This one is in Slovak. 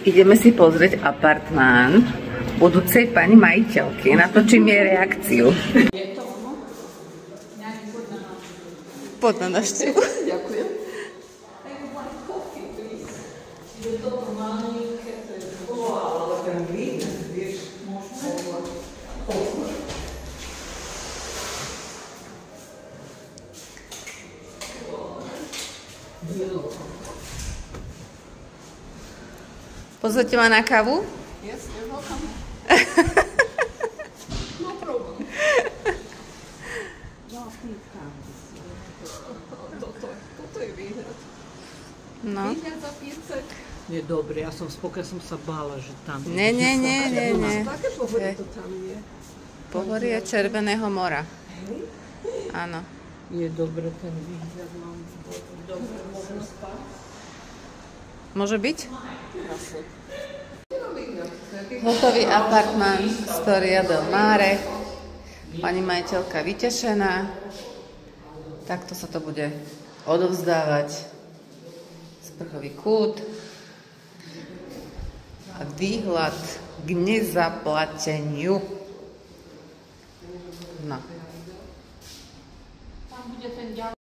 Ideme si pozrieť apartmán budúcej pani majiteľky. Natočím jej reakciu. Poď na návštevu. Ďakujem. Pozvete ma na kávu? Yes, you're welcome. No problem. Toto je výhľad. No. Výhľad za 500. Nie, dobre, ja som spokojná, som sa bála, že tam... Nie. Také pohorie to tam je. Pohorie Červeného mora. Áno. Je dobre, ten výhľad mám dobre, môžem spať. Môže byť? Hotový apartmán Storia del Mare. Pani majiteľka vytešená. Takto sa to bude odovzdávať. Sprchový kút. A výhľad k nezaplateniu. No. Tam bude ten ďalší.